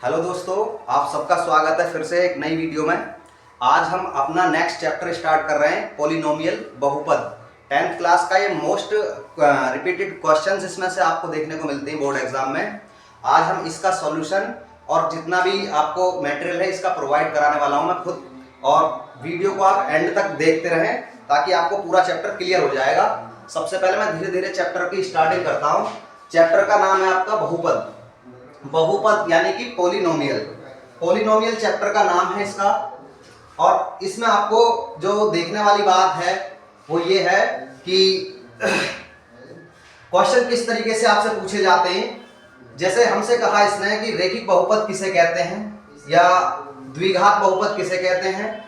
Hello दोस्तों, आप सबका स्वागत है फिर से एक नई वीडियो में। आज हम अपना नेक्स्ट चैप्टर स्टार्ट कर रहे हैं, पॉलिनोमियल बहुपद। 10th क्लास का ये मोस्ट रिपीटेड क्वेश्चंस इसमें से आपको देखने को मिलते हैं बोर्ड एग्जाम में। आज हम इसका सॉल्यूशन और जितना भी आपको मटेरियल है इसका प्रोवाइड कराने वाला हूँ मैं खुद, और वीडियो को आप एंड तक देखते रहें ताकि आपको पूरा चैप्टर क्लियर हो जाएगा। सबसे पहले मैं धीरे धीरे चैप्टर की स्टार्टिंग करता हूँ। चैप्टर का नाम है आपका बहुपद। बहुपद यानी कि पॉलिनोमियल। पॉलिनोमियल चैप्टर का नाम है इसका। और इसमें आपको जो देखने वाली बात है वो ये है कि क्वेश्चन किस तरीके से आपसे पूछे जाते हैं। जैसे हमसे कहा इसने कि रैखिक बहुपद किसे कहते हैं या द्विघात बहुपद किसे कहते हैं,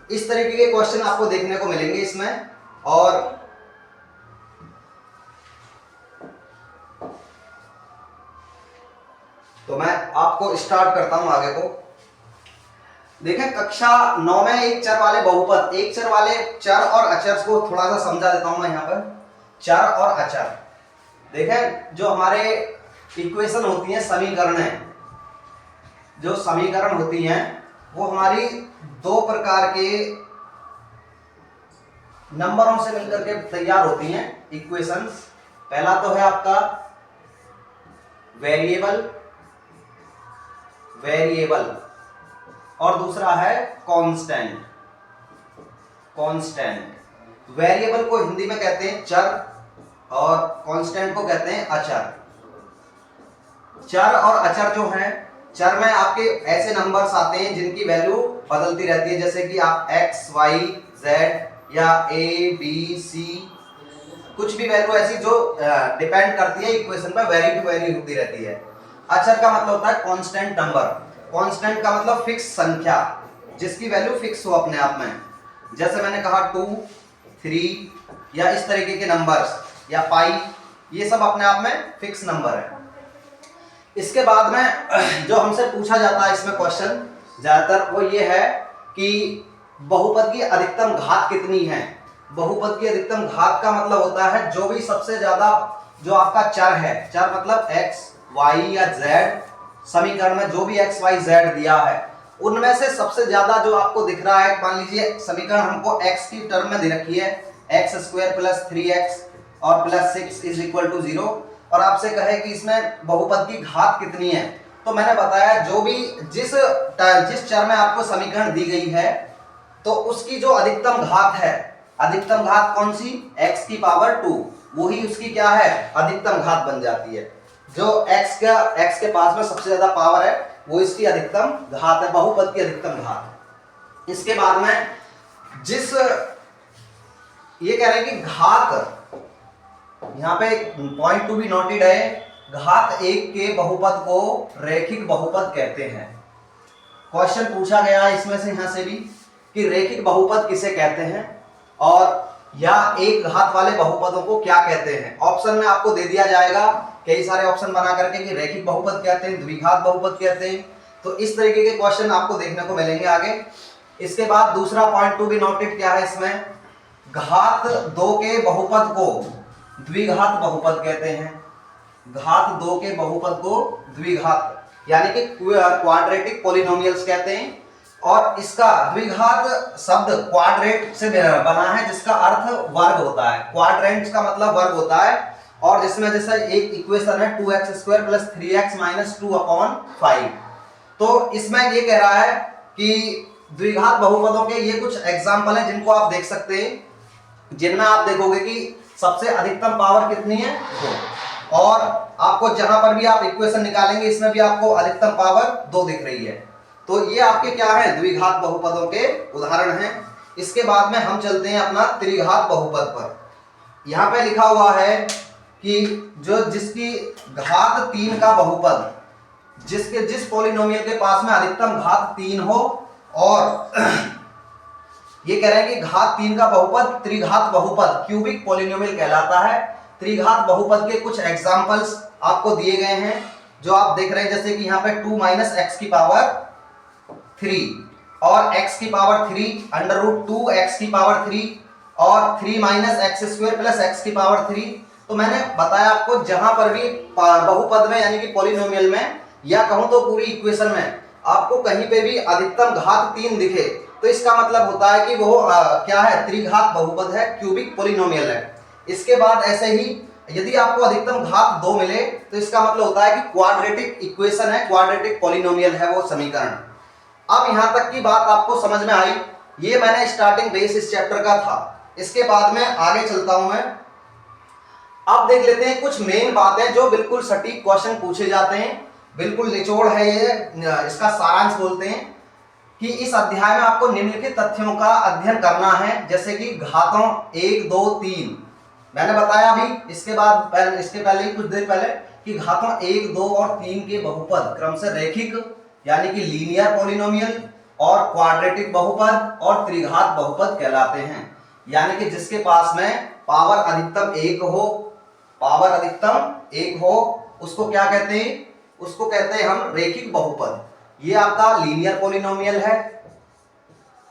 इस तरीके के क्वेश्चन आपको देखने को मिलेंगे इसमें। और तो मैं आपको स्टार्ट करता हूं आगे को। देखें, कक्षा 9 में एक चर वाले बहुपद, एक चर वाले चर और अचर को थोड़ा सा समझा देता हूं मैं यहां पर। चर और अचर, देखें जो हमारे इक्वेशन होती हैं, समीकरण जो समीकरण होती हैं वो हमारी दो प्रकार के नंबरों से मिलकर के तैयार होती हैं इक्वेशंस। पहला तो है आपका वेरिएबल और दूसरा है कांस्टेंट। वेरिएबल को हिंदी में कहते हैं चर और कांस्टेंट को कहते हैं अचर। चर और अचर जो हैं, चर में आपके ऐसे नंबर्स आते हैं जिनकी वैल्यू बदलती रहती है, जैसे कि आप x, y, z या a, b, c, कुछ भी वैल्यू ऐसी जो डिपेंड करती है इक्वेशन पर, वेरी टू वेरी होती रहती है। अचर का मतलब होता है कांस्टेंट नंबर। कांस्टेंट का मतलब फिक्स संख्या, जिसकी वैल्यू फिक्स हो अपने आप में। जैसे मैंने कहा 2, 3 या इस तरीके के नंबर्स या पाई, ये सब अपने आप में फिक्स नंबर है। इसके बाद में जो हमसे पूछा जाता है इसमें क्वेश्चन ज्यादातर वो ये है कि बहुपद की अधिकतम घात कितनी है। बहुपद की अधिकतम घात का मतलब होता है जो भी सबसे ज्यादा जो आपका चर है, चर मतलब x, y या z, समीकरण में जो भी x, y, z दिया है उनमें से सबसे ज्यादा जो आपको दिख रहा है, मान लीजिए समीकरण हमको x की टर्म में दे रखी है, x² + 3x और +6 = 0, और आपसे कहे कि इसमें बहुपद की घात कितनी है, तो मैंने बताया जो भी जिस चर में आपको समीकरण दी गई है तो उसकी जो अधिकतम घात है, अधिकतम घात कौन सी, x⁻², वही उसकी क्या है, अधिकतम घात बन जाती है। जो x के पास में सबसे ज्यादा पावर है वो इसकी अधिकतम घात है, बहुपद की अधिकतम घात। इसके बाद में जिस ये कह रहे हैं कि घात, यहां पे पॉइंट टू बी नोटेड है, घात 1 के बहुपद को रैखिक बहुपद कहते हैं। क्वेश्चन पूछा गया है इसमें से यहां से भी कि रैखिक बहुपद किसे कहते हैं और या एक घात वाले बहुपदों को क्या कहते हैं। ऑप्शन में आपको दे दिया जाएगा कई सारे ऑप्शन बना करके कि रैखिक बहुपद कहते हैं, द्विघात बहुपद कहते हैं। तो इस तरीके के क्वेश्चन आपको देखने को मिलेंगे आगे। इसके बाद दूसरा पॉइंट टू बी नोटेड क्या है इसमें, घात 2 के बहुपद को द्विघात बहुपद कहते हैं। घात 2 के बहुपद को द्विघात यानी कि क्वाड्रेटिक पॉलिनोमियल्स कहते हैं। और इसका द्विघात शब्द क्वाड्रेट से बना है जिसका अर्थ वर्ग होता है। क्वाड्रेंट का मतलब वर्ग होता है। और जिसमें जैसे एक इक्वेशन है 2x² + 3x - 2/5, तो इसमें ये कह रहा है कि द्विघात बहुपदों के ये कुछ एग्जाम्पल हैं जिनको आप देख सकते हैं, जिनमें आप देखोगे कि सबसे अधिकतम पावर कितनी है 2, और आपको जहां पर भी आप इक्वेशन निकालेंगे इसमें भी आपको अधिकतम पावर 2 दिख रही है। तो ये आपके क्या है, द्विघात बहुपदों के उदाहरण हैं। इसके बाद में हम चलते हैं अपना त्रिघात बहुपद पर। यहाँ पे लिखा हुआ है कि जिसकी घात 3 का बहुपद, जिस पॉलिनोमियल के पास में अधिकतम घात 3 हो, और ये कह रहे हैं कि घात 3 का बहुपद त्रिघात बहुपद, क्यूबिक पॉलिनोमियल कहलाता है। त्रिघात बहुपद के कुछ एग्जांपल्स आपको दिए गए हैं जो आप देख रहे हैं, जैसे कि यहाँ पे 2 - x⁻³ और x⁻³ √2x⁻³ और 3 - x² + x⁻³ तो मैंने बताया आपको जहां पर भी बहुपद में यानी कि पॉलिनोमियल में या कहूं तो पूरी इक्वेशन में आपको कहीं पे भी अधिकतम घात 3 दिखे तो इसका मतलब होता है कि वो क्या है, त्रिघात बहुपद है, क्यूबिक पॉलिनोमियल है। इसके बाद ऐसे ही यदि आपको अधिकतम घात 2 मिले तो इसका मतलब होता है कि क्वाड्रेटिक इक्वेशन है, क्वाड्रेटिक पॉलिनोमियल है वो समीकरण। अब यहां तक की बात आपको समझ में आई, ये मैंने स्टार्टिंग बेस इस चैप्टर का था। इसके बाद में आगे चलता हूं मैं। अब देख लेते हैं कुछ मेन बातें जो बिल्कुल सटीक क्वेश्चन पूछे जाते हैं, बिल्कुल निचोड़ है ये, इसका सारांश बोलते हैं कि इस अध्याय में आपको निम्नलिखित तथ्यों का अध्ययन करना है, जैसे कि घातों 1 2 3 मैंने बताया अभी, इसके पहले ही कुछ देर पहले कि घातों 1 2 और 3 के बहुपद क्रम से रैखिक यानी कि लीनियर पॉलिनोमियल और क्वाड्रेटिक बहुपद और त्रिघात बहुपद कहलाते हैं। यानी कि जिसके पास में पावर अधिकतम 1 हो उसको क्या कहते हैं, उसको कहते हैं हम रैखिक बहुपद। ये आपका लीनियर पॉलिनोमियल है,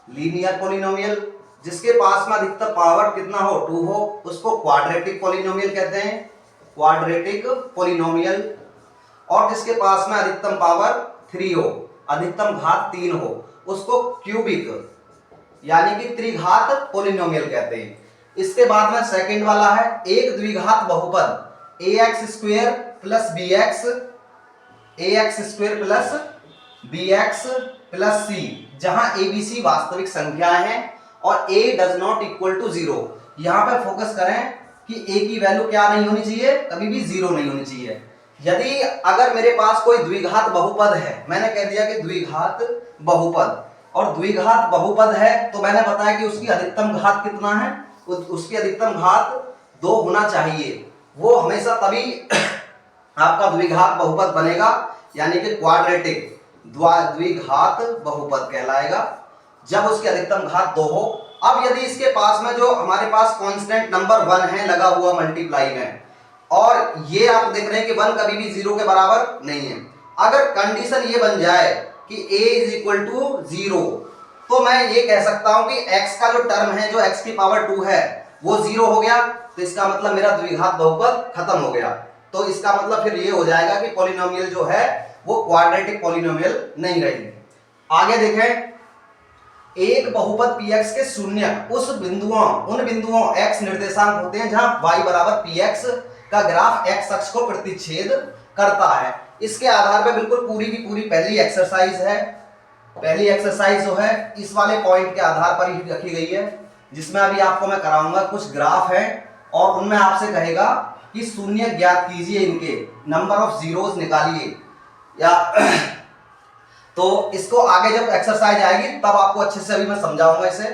लीनियर पॉलिनोमियल। जिसके पास में अधिकतम पावर कितना हो, 2 हो, उसको क्वाड्रेटिक पॉलिनोमियल कहते हैं, क्वाड्रेटिक पॉलिनोमियल। और जिसके पास में अधिकतम पावर 3 हो, अधिकतम घात 3 हो, उसको क्यूबिक यानी कि त्रिघात पॉलिनोमियल कहते हैं। इसके बाद में सेकंड वाला है एक द्विघात बहुपद ax² plus bx plus c, जहां abc वास्तविक संख्याएं हैं और a does not equal to 0। यहां पर फोकस करें कि a की वैल्यू क्या नहीं होनी चाहिए, कभी भी 0 नहीं होनी चाहिए। यदि अगर मेरे पास कोई द्विघात बहुपद है, मैंने कह दिया कि द्विघात बहुपद, और द्विघात बहुपद है तो मैंने बताया कि उसकी अधिकतम घात कितना है, उसकी अधिकतम घात 2 होना चाहिए। वो हमेशा तभी आपका द्विघात बहुपद बनेगा, यानी कि क्वाड्रेटिक द्विघात बहुपद कहलाएगा, जब उसकी अधिकतम घात 2 हो। अब यदि इसके पास में जो हमारे पास कांस्टेंट नंबर 1 है लगा हुआ मल्टीप्लाई में, और ये आप देख रहे हैं कि 1 कभी भी 0 के बराबर नहीं है, अगर कंडीशन ये बन जाए कि a इज इक्वल टू 0, तो मैं ये कह सकता हूं कि x का जो टर्म है, जो x की पावर 2 है, वो 0 हो गया, तो इसका मतलब मेरा द्विघात बहुपद खत्म हो गया। तो इसका मतलब फिर ये हो जाएगा कि पॉलिनोमियल जो है वो क्वाड्रेटिक पॉलिनोमियल नहीं रही। आगे देखें, एक बहुपद px के शून्य उन बिंदुओं x निर्देशांक होते हैं जहां y बराबर px का ग्राफ x अक्ष को प्रतिच्छेद करता है। इसके आधार पर बिल्कुल पूरी की पूरी पहली एक्सरसाइज है, पहली एक्सरसाइज जो है इस वाले पॉइंट के आधार पर ही रखी गई है, जिसमें अभी आपको मैं कराऊंगा कुछ ग्राफ है और उनमें आपसे कहेगा कि शून्य ज्ञात कीजिए, इनके नंबर ऑफ जीरोस निकालिए, या तो इसको आगे जब एक्सरसाइज आएगी तब आपको अच्छे से अभी मैं समझाऊंगा इसे।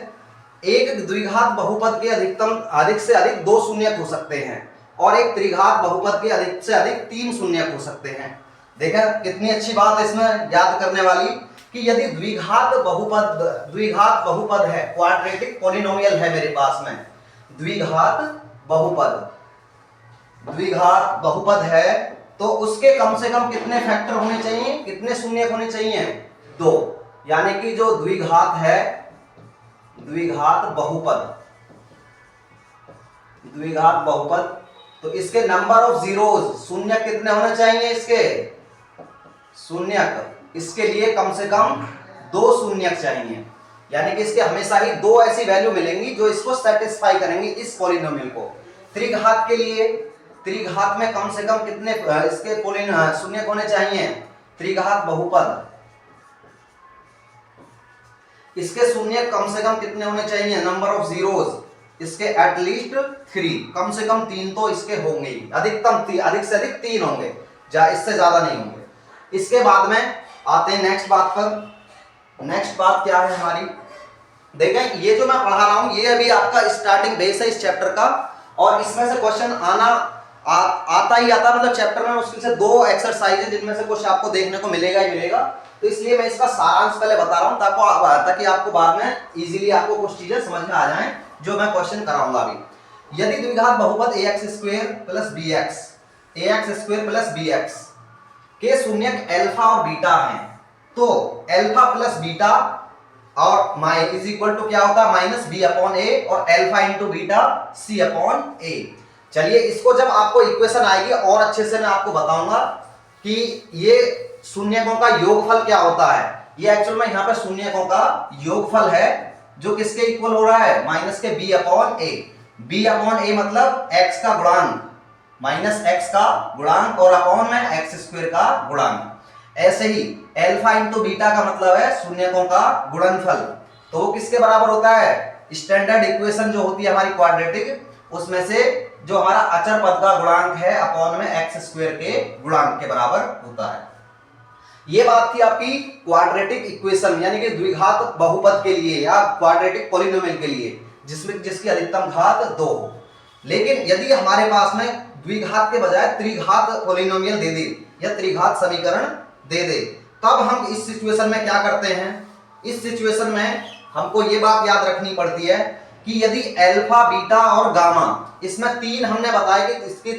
एक द्विघात बहुपद के अधिक से अधिक 2 शून्यक हो सकते हैं और एक त्रिघात बहुपद के अधिक से अधिक 3 शून्यक हो सकते हैं। देखा कितनी अच्छी बात है इसमें याद करने वाली कि यदि द्विघात बहुपद है, क्वाड्रेटिक पॉलिनोमियल है मेरे पास में, द्विघात बहुपद है, तो उसके कम से कम कितने फैक्टर होने चाहिए, कितने शून्यक होने चाहिए, 2। यानी कि जो द्विघात है, द्विघात बहुपद, तो इसके नंबर ऑफ जीरोस शून्यक कितने होने चाहिए, इसके शून्यक, इसके लिए कम से कम 2 शून्यक चाहिए। यानी कि इसके हमेशा ही 2 ऐसी वैल्यू मिलेंगी जो इसको सेटिस्फाई करेंगी, इस पॉलिनोमियल को। त्रिघात के लिए, त्रिघात में कम से कम कितने इसके शून्यक होने चाहिए, त्रिघात बहुपद, इसके शून्यक कम से कम कितने होने चाहिए, नंबर ऑफ जीरोस, इसके एटलीस्ट 3, कम से कम 3 तो इसके होंगे, अधिक से अधिक 3 होंगे, इससे ज्यादा नहीं होंगे। इसके बाद में आते हैं नेक्स्ट बात पर। नेक्स्ट बात क्या है हमारी, देखें ये जो मैं पढ़ा रहा हूं ये अभी आपका स्टार्टिंग बेस है इस चैप्टर का, और इसमें से क्वेश्चन आता ही आता, मतलब चैप्टर में मुश्किल से 2 एक्सरसाइज है जिनमें से कुछ आपको देखने को मिलेगा ही मिलेगा। तो इसलिए मैं इसका सारांश पहले बता रहा हूं ताकि आपको बाद में इजीली आपको कुछ चीजें समझ में आ जाएं जो मैं क्वेश्चन कराऊंगा अभी। यदि द्विघात बहुपद ax² प्लस bx के शून्यक अल्फा और बीटा हैं, तो अल्फा प्लस बीटा और इज इक्वल टू क्या होता है, माइनस b अपॉन a, और alpha into beta c upon a। चलिए इसको जब आपको इक्वेशन आएगी और अच्छे से मैं आपको बताऊंगा कि ये शून्यकों का योगफल क्या होता है, ये एक्चुअल में यहाँ पे शून्यकों का योगफल है जो किसके इक्वल हो रहा है, माइनस के b अपॉन ए। b अपॉन ए मतलब x का गुणांक माइनस x का गुणांक और अपॉन में x स्क्वायर का गुणांक। ऐसे ही अल्फा इंटू बीटा का मतलब है शून्यकों का गुणनफल, तो वो किसके बराबर होता है, स्टैंडर्ड इक्वेशन जो होती है हमारी क्वाड्रेटिक, उसमें से जो हमारा अचर पद का गुणांक है अपॉन में x स्क्वायर के गुणांक के बराबर होता है। ये बात थी आपकी क्वाड्रेटिक इक्वेशन यानी कि द्विघात बहुपद के लिए या क्वाड्रेटिक पॉलिनोमियल के लिए जिसमें जिसकी अधिकतम घात 2 हो। लेकिन यदि हमारे पास में द्विघात के बजाय त्रिघात पॉलिनोमियल दे दे या त्रिघात समीकरण दे दे, तब हम इस सिचुएशन में क्या करते हैं, इस सिचुएशन में हमको ये बात याद रखनी पड़ती है कि यदि अल्फा बीटा और गामा इसमें तीन हमने बताया कि इसके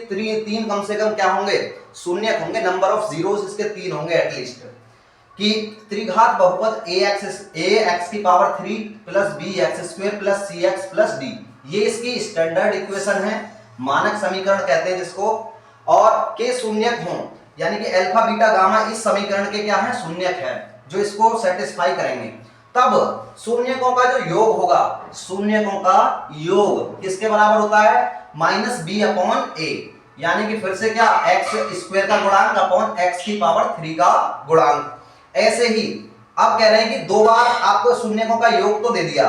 तीन कम से कम क्या होंगे, शून्य होंगे, नंबर ऑफ जीरोस इसके तीन होंगे एटलीस्ट, कि त्रिघात बहुपद ax की power 3 plus bx square plus cx plus d, ये इसकी स्टैंडर्ड इक्वेशन है, मानक समीकरण कहते हैं जिसको, और के शून्यक हों यानी कि अल्फा बीटा गामा इस समीकरण के क्या है, शून्यक है जो इसको सेटिस्फाई करेंगे, तब शून्यकों का जो योग होगा, शून्यकों का योग किसके बराबर होता है, माइनस b अपॉन ए, यानी कि फिर से क्या, x स्क्वायर का गुणांक अपॉन x की पावर 3 का गुणांक। ऐसे ही अब कह रहे हैं कि दो बार आपको शून्यकों का योग तो दे दिया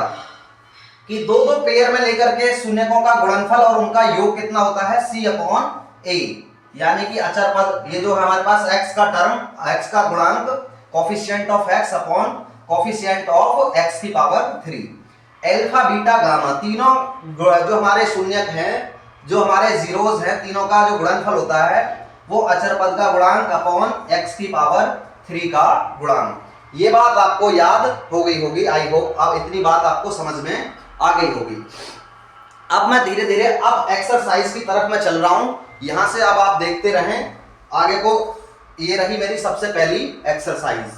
कि दो दो पेयर में लेकर के शून्यकों का गुणनफल और उनका योग कितना होता है, c अपॉन ए, यानी कि अचर पद ये जो हमारे पास x का टर्म, x का गुणांक coefficient of x upon coefficient of x की पावर 3, अल्फा बीटा गामा तीनों जो हमारे शून्यक हैं, जो हमारे जीरोस हैं, तीनों का जो गुणनफल होता है वो अचर पद का गुणांक अपॉन x की पावर 3 का गुणांक। ये बात आपको याद हो गई होगी, आई होप अब इतनी बात आपको समझ में आ गई होगी। अब मैं धीरे धीरे अब एक्सरसाइज की तरफ मैं चल रहा हूं, यहां से अब आप देखते रहें आगे को। ये रही मेरी सबसे पहली एक्सरसाइज,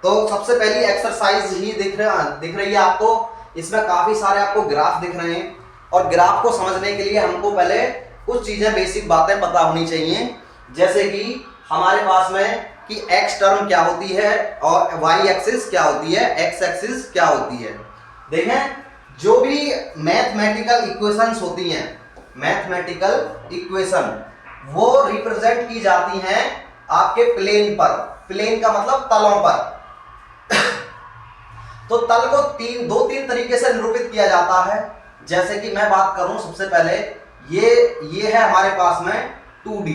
तो सबसे पहली एक्सरसाइज ही दिख रही है आपको, इसमें काफी सारे आपको ग्राफ दिख रहे हैं, और ग्राफ को समझने के लिए हमको पहले कुछ चीजें बेसिक बातें पता होनी चाहिए, जैसे कि हमारे पास में कि x टर्म क्या होती है और y एक्सिस क्या होती है, x एक्सिस क्या होती है। देखें जो भी मैथमेटिकल इक्वेशंस होती हैं, मैथमेटिकल इक्वेशन वो रिप्रेजेंट की जाती हैं आपके प्लेन पर, प्लेन का मतलब तलों पर। तो तल को दो तीन तरीके से निरूपित किया जाता है, जैसे कि मैं बात करूं सबसे पहले ये है हमारे पास में 2D।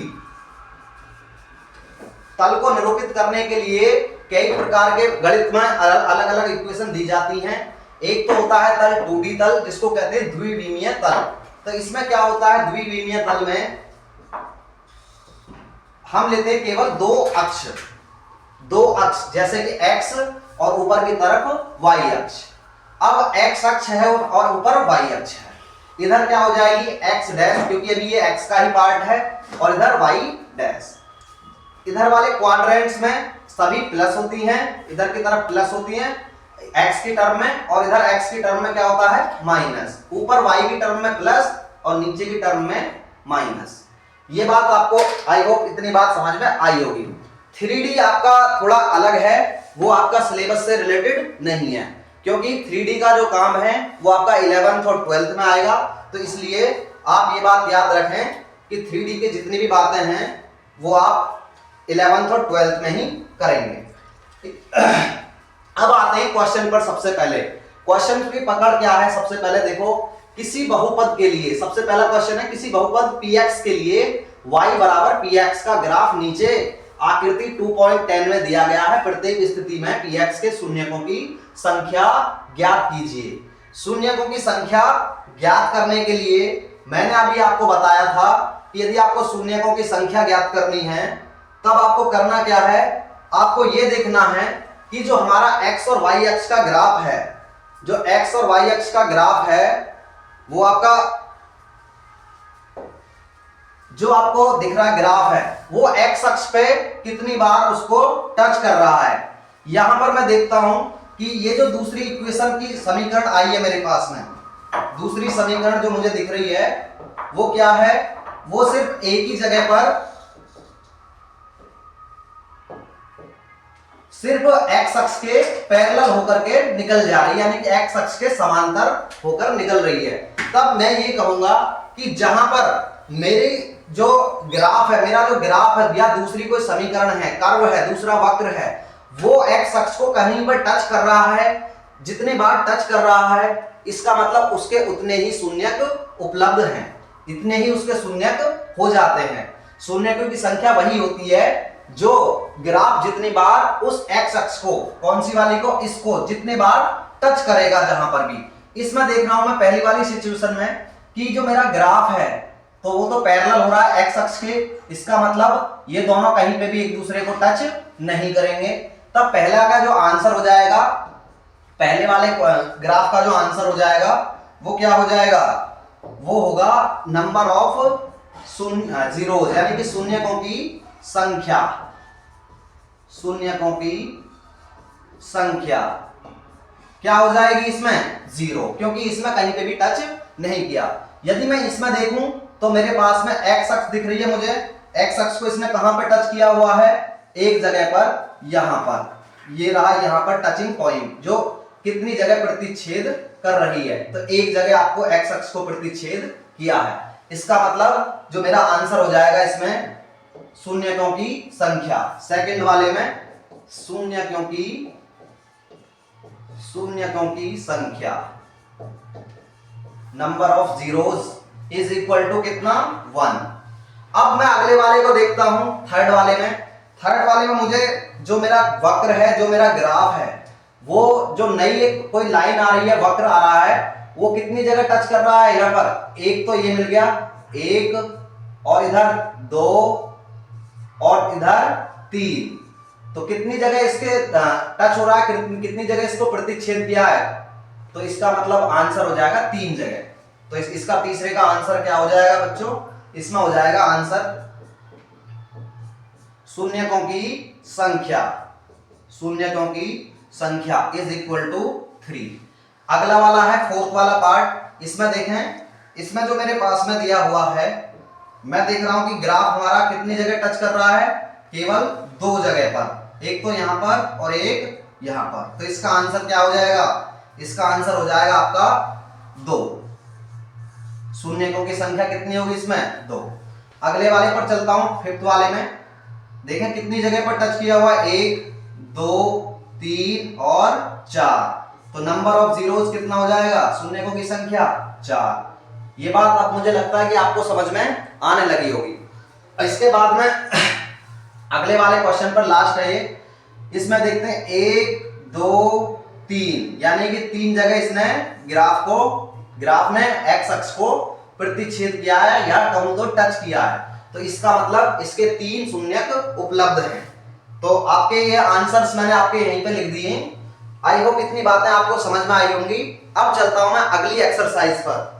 तल को निरूपित करने के लिए कई प्रकार के गणित में अलग अलग इक्वेशन दी जाती हैं। एक तो होता है तल 2D तल, जिसको कहते हैं द्विविमीय तल। तो इसमें क्या होता है, द्विविमीय तल में हम लेते हैं केवल दो अक्ष, जैसे कि x और ऊपर की तरफ y अक्ष। अब x अक्ष है और ऊपर y अक्ष है, इधर क्या हो जाएगी x डैश, क्योंकि अभी ये x का ही पार्ट है, और इधर y डैश। इधर वाले क्वाड्रेंट्स में सभी प्लस होती हैं, इधर की तरफ प्लस होती हैं x की टर्म में, और इधर x की टर्म में क्या होता है माइनस, ऊपर y की टर्म में प्लस और नीचे की टर्म में माइनस। ये बात आपको आई होप इतनी बात समझ में आई होगी। 3D आपका थोड़ा अलग है, वो आपका सिलेबस से रिलेटेड नहीं है, क्योंकि 3D का जो काम है वो आपका 11th और 12th में आएगा, तो इसलिए आप ये बात याद रखें कि 3D की जितनी भी बातें हैं वो आप 11th और 12th में ही करेंगे। अब आते हैं क्वेश्चन पर। सबसे पहले क्वेश्चन की पकड़ क्या है, सबसे पहले देखो किसी बहुपद के लिए, सबसे पहला क्वेश्चन है किसी बहुपद px के लिए y बराबर px का ग्राफ नीचे आकृति 2.10 में दिया गया है। प्रत्येक स्थिति में px के शून्यकों की संख्या ज्ञात कीजिए। शून्यकों की संख्या ज्ञात करने के लिए मैंने अभी आपको बताया था कि यदि आपको शून्यकों की संख्या ज्ञात करनी है तब आपको करना क्या है, आपको यह देखना है कि जो हमारा x और y अक्ष का ग्राफ है, जो x और y अक्ष का ग्राफ है वो आपका जो आपको दिख रहा है ग्राफ है वो x अक्ष पे कितनी बार उसको टच कर रहा है। यहां पर मैं देखता हूं कि ये जो दूसरी इक्वेशन की समीकरण आई है मेरे पास में, दूसरी समीकरण जो मुझे दिख रही है वो क्या है, वो सिर्फ एक ही जगह पर सिर्फ एक्स अक्ष के पैरेलल होकर के निकल जा रही है, यानी कि एक्स अक्ष के समांतर होकर निकल रही है, तब मैं ये कहूंगा कि जहां पर मेरी जो ग्राफ है, मेरा जो ग्राफ है या दूसरी कोई समीकरण है, कर्व है, दूसरा वक्र है, वो एक्स अक्ष को कहीं पर टच कर रहा है, जितने बार टच कर रहा है, इसका मतलब उसके उतने ही शून्यक उपलब्ध हैं, इतने ही उसके शून्यक हो जाते हैं। शून्यकों की संख्या वही होती है जो ग्राफ जितनी बार उस एक्स अक्ष को, कौन सी वाली को, इसको जितने बार टच करेगा जहां पर भी। इसमें देख रहा हूं मैं पहली वाली सिचुएशन में कि जो मेरा ग्राफ है तो वो तो पैरेलल हो रहा है एक्स अक्ष के, इसका मतलब ये दोनों कहीं पे भी एक दूसरे को टच नहीं करेंगे। तब पहला का जो आंसर हो जाएगा, पहले वाले ग्राफ का जो आंसर हो जाएगा वो क्या हो जाएगा, वो होगा नंबर ऑफ जीरोज, यानी कि शून्यकों की संख्या, शून्यकों की संख्या क्या हो जाएगी इसमें, 0, क्योंकि इसमें कहीं पे भी टच नहीं किया। यदि मैं इसमें देखूं तो मेरे पास में एक्स अक्ष दिख रही है मुझे, एक्स अक्ष को इसने कहां पे टच किया हुआ है, एक जगह पर, यहां पर, ये रहा यहां पर टचिंग पॉइंट, जो कितनी जगह प्रतिच्छेद कर रही है, तो एक जगह आपको एक्स अक्ष को प्रतिच्छेद किया है। इसका मतलब जो मेरा आंसर हो जाएगा इसमें शून्यकों की संख्या, सेकंड वाले में शून्यकों की संख्या, number of zeros is equal to कितना, 1। अब मैं अगले वाले को देखता हूं, थर्ड वाले में। थर्ड वाले में मुझे जो मेरा वक्र है, जो मेरा ग्राफ है, वो जो नई एक कोई लाइन आ रही है, वक्र आ रहा है, वो कितनी जगह टच कर रहा है, यहां पर एक तो ये मिल गया, एक, और इधर 2, और इधर 3, तो कितनी जगह इसके टच हो रहा है, कितनी जगह इसको प्रतिच्छेद किया है, तो इसका मतलब आंसर हो जाएगा 3 जगह। तो इसका तीसरे का आंसर क्या हो जाएगा बच्चों, इसमें हो जाएगा आंसर शून्यकों की संख्या, शून्यकों की संख्या इज इक्वल टू 3। अगला वाला है फोर्थ वाला पार्ट। इसमें देखें, इसमें जो मेरे पास में दिया हुआ है, मैं देख रहा हूं कि ग्राफ हमारा कितनी जगह टच कर रहा है, केवल 2 जगह पर, एक तो यहां पर और एक यहां पर। तो इसका आंसर क्या हो जाएगा, इसका आंसर हो जाएगा आपका 2। शून्यकों की संख्या कितनी होगी इसमें, 2। अगले वाले पर चलता हूं, फिफ्थ वाले में। देखें कितनी जगह पर टच किया हुआ है, 1, 2, 3 और 4। तो नंबर ऑफ जीरोज कितना हो जाएगा, शून्यकों की संख्या 4। ये बात अब मुझे लगता है कि आपको समझ में आने लगी होगी। इसके बाद में अगले वाले क्वेश्चन पर लास्ट है ये, इसमें देखते हैं 1, 2, 3, यानी कि 3 जगह इसने ग्राफ ने एक्स अक्ष को प्रतिच्छेद किया है, या कहूं तो टच किया है। तो इसका मतलब इसके 3 शून्यक उपलब्ध हैं। तो आपके ये आंसर्स मैंने आपके यहीं पे लिख दिए। आई होप इतनी बातें आपको समझ में आई होंगी। अब चलता हूं मैं अगली एक्सरसाइज पर।